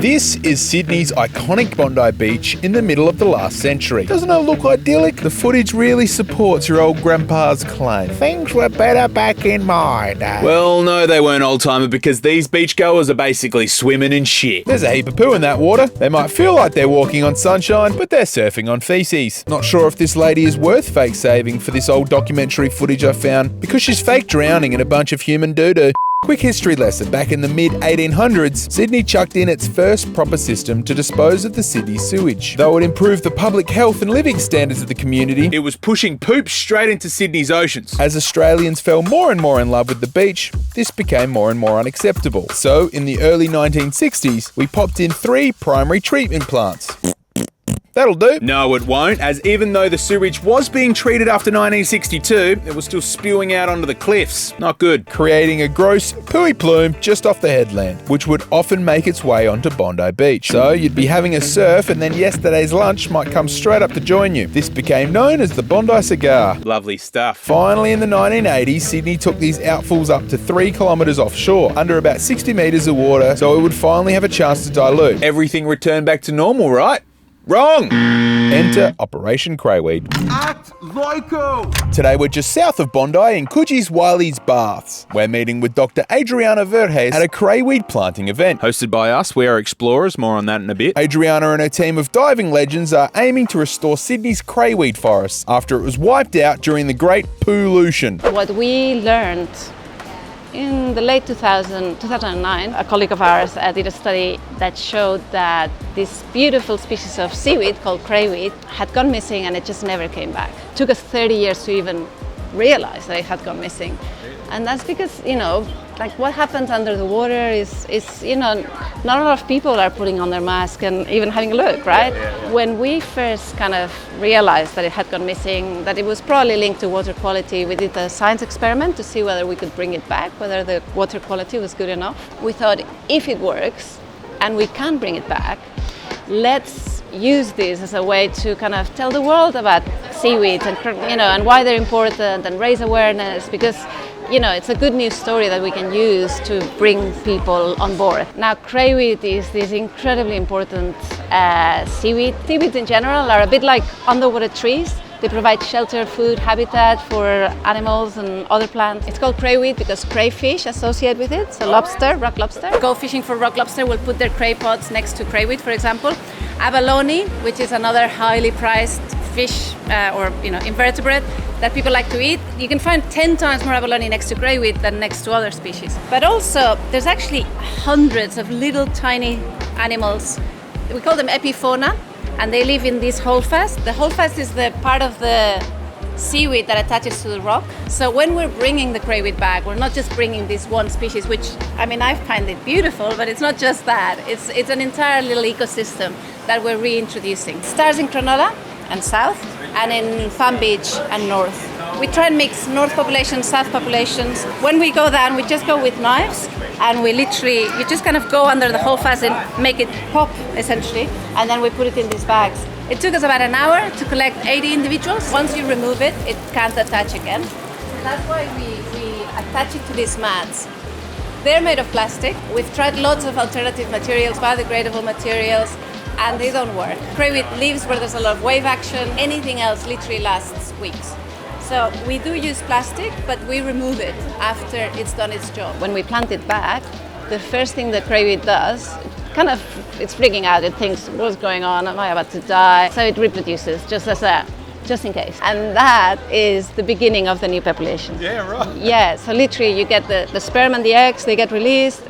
This is Sydney's iconic Bondi Beach in the middle of the last century. Doesn't it look idyllic? The footage really supports your old grandpa's claim. Things were better back in my day. Well, no, they weren't, old-timer, because these beachgoers are basically swimming in shit. There's a heap of poo in that water. They might feel like they're walking on sunshine, but they're surfing on feces. Not sure if this lady is worth fake saving for this old documentary footage I found, because she's fake drowning in a bunch of human doo-doo. Quick history lesson. Back in the mid-1800s, Sydney chucked in its first proper system to dispose of the Sydney sewage. Though it improved the public health and living standards of the community, It was pushing poop straight into Sydney's oceans. as Australians fell more and more in love with the beach, this became more and more unacceptable. So, in the early 1960s, we popped in 3 primary treatment plants. That'll do. No, it won't, as even though the sewage was being treated after 1962, it was still spewing out onto the cliffs. Not good. Creating a gross pooey plume just off the headland, which would often make its way onto Bondi Beach. So you'd be having a surf and then yesterday's lunch might come straight up to join you. This became known as the Bondi Cigar. Lovely stuff. Finally, in the 1980s, Sydney took these outfalls up to 3 kilometres offshore, under about 60 metres of water, so it would finally have a chance to dilute. Everything returned back to normal, right? Wrong! Enter Operation Crayweed. Act loco! Today we're just south of Bondi in Coogie's Wiley's Baths. We're meeting with Dr. Adriana Verhes at a Crayweed planting event. Hosted by us, we are explorers, more on that in a bit. Adriana and her team of diving legends are aiming to restore Sydney's Crayweed forests after it was wiped out during the Great Pollution. What we learned in the late 2009, a colleague of ours did a study that showed that this beautiful species of seaweed called crayweed had gone missing and it just never came back. It took us 30 years to even realize that it had gone missing. And that's because, like what happens under the water is not a lot of people are putting on their mask and even having a look, right? When we first kind of realized that it had gone missing, that it was probably linked to water quality, we did a science experiment to see whether we could bring it back, whether the water quality was good enough. We thought if it works and we can bring it back, let's use this as a way to kind of tell the world about seaweeds and why they're important and raise awareness, because it's a good news story that we can use to bring people on board. Now, crayweed is this incredibly important seaweed. Seaweeds in general are a bit like underwater trees. They provide shelter, food, habitat for animals and other plants. It's called crayweed because crayfish associate with it. So lobster, rock lobster. Go fishing for rock lobster will put their cray pots next to crayweed, for example. Abalone, which is another highly prized fish or invertebrate that people like to eat. You can find 10 times more abalone next to crayweed than next to other species. But also, there's actually hundreds of little tiny animals. We call them epifauna, and they live in this holdfast. The holdfast is the part of the seaweed that attaches to the rock. So when we're bringing the crayweed back, we're not just bringing this one species, which, I find it beautiful, but it's not just that. It's an entire little ecosystem that we're reintroducing. It starts in Cronulla and south, and in Palm Beach and north. We try and mix north populations, south populations. When we go down, we just go with knives, and you just kind of go under the holdfast and make it pop, essentially, and then we put it in these bags. It took us about an hour to collect 80 individuals. Once you remove it, it can't attach again. That's why we attach it to these mats. They're made of plastic. We've tried lots of alternative materials, biodegradable materials, and they don't work. Crayweed lives where there's a lot of wave action. Anything else literally lasts weeks. So we do use plastic, but we remove it after it's done its job. When we plant it back, the first thing that crayweed does, it's freaking out. It thinks, what's going on? Am I about to die? So it reproduces just in case. And that is the beginning of the new population. Yeah, right. Yeah, so literally you get the sperm and the eggs, they get released.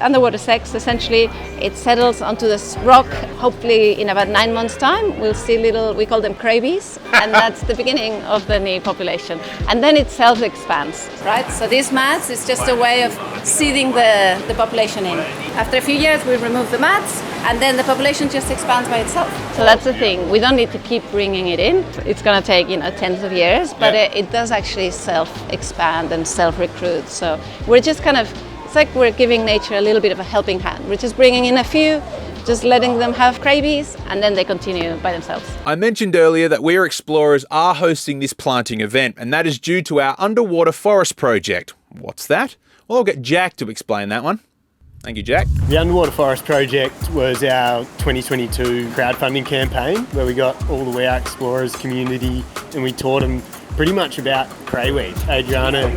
Underwater sex, essentially. It settles onto this rock. Hopefully in about 9 months' time, we'll see we call them craybees, and that's the beginning of the new population. And then it self-expands, right? So these mats is just a way of seeding the population in. After a few years, we remove the mats, and then the population just expands by itself. So that's the thing. We don't need to keep bringing it in. It's going to take, tens of years, but it does actually self-expand and self-recruit. So we're just it's like we're giving nature a little bit of a helping hand. We're just bringing in a few, just letting them have craybees, and then they continue by themselves. I mentioned earlier that We Are Explorers are hosting this planting event, and that is due to our underwater forest project. What's that? Well, I'll get Jack to explain that one. Thank you, Jack. The Underwater Forest project was our 2022 crowdfunding campaign where we got all the WEA Explorers community and we taught them pretty much about Crayweed. Adriana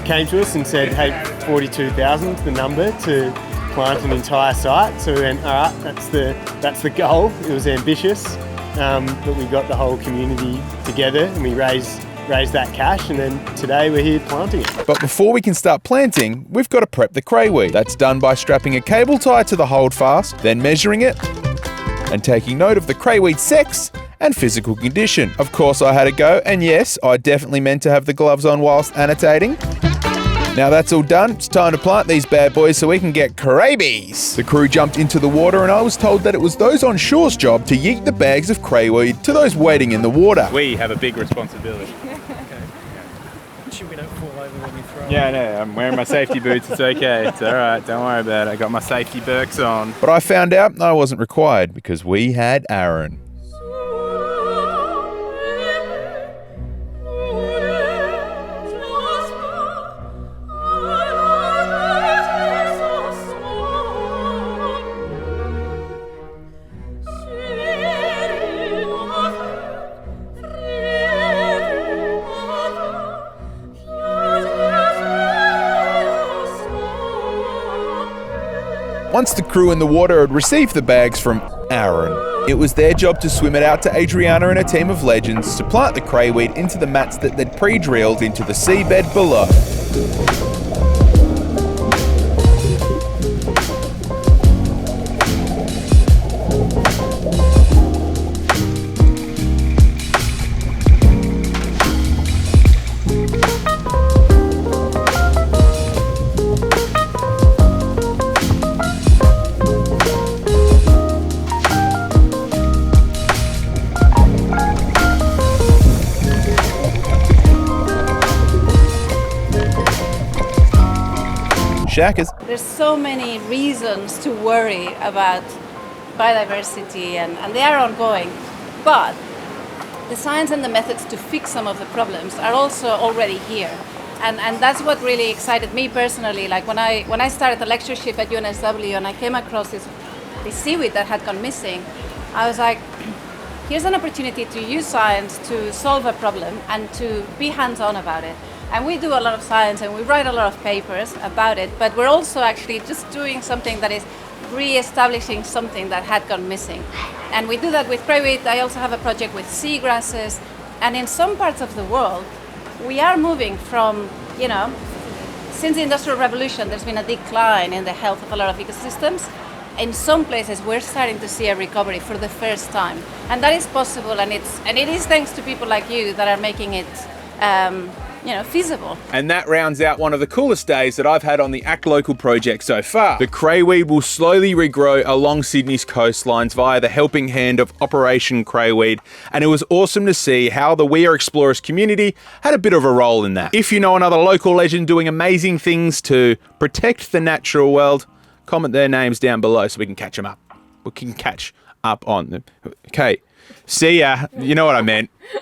came to us and said, hey, 42,000 is the number to plant an entire site. So we went, all right, that's the goal. It was ambitious, but we got the whole community together and we raised that cash, and then today we're here planting it. But before we can start planting, we've got to prep the crayweed. That's done by strapping a cable tie to the holdfast, then measuring it, and taking note of the crayweed's sex and physical condition. Of course I had a go, and yes, I definitely meant to have the gloves on whilst annotating. Now that's all done, it's time to plant these bad boys so we can get craybees. The crew jumped into the water and I was told that it was those on shore's job to yeet the bags of crayweed to those waiting in the water. We have a big responsibility. We don't fall over when we throw. Yeah, no, I'm wearing my safety boots. It's okay. It's all right. Don't worry about it. I got my safety Birks on. But I found out I wasn't required because we had Aaron. Once the crew in the water had received the bags from Aaron, it was their job to swim it out to Adriana and a team of legends to plant the crayweed into the mats that they'd pre-drilled into the seabed below. Shackers. There's so many reasons to worry about biodiversity and they are ongoing, but the science and the methods to fix some of the problems are also already here. And that's what really excited me personally. Like when I started the lectureship at UNSW and I came across this seaweed that had gone missing, I was like, here's an opportunity to use science to solve a problem and to be hands-on about it. And we do a lot of science and we write a lot of papers about it, but we're also actually just doing something that is re-establishing something that had gone missing. And we do that with crayweed. I also have a project with seagrasses. And in some parts of the world, we are moving from, since the Industrial Revolution, there's been a decline in the health of a lot of ecosystems. In some places, we're starting to see a recovery for the first time. And that is possible, and it is thanks to people like you that are making it feasible. And that rounds out one of the coolest days that I've had on the Act Local project so far. The crayweed will slowly regrow along Sydney's coastlines via the helping hand of Operation Crayweed, and it was awesome to see how the We Are Explorers community had a bit of a role in that. If you know another local legend doing amazing things to protect the natural world, comment their names down below so we can catch them up. We can catch up on them. Okay, see ya. You know what I meant.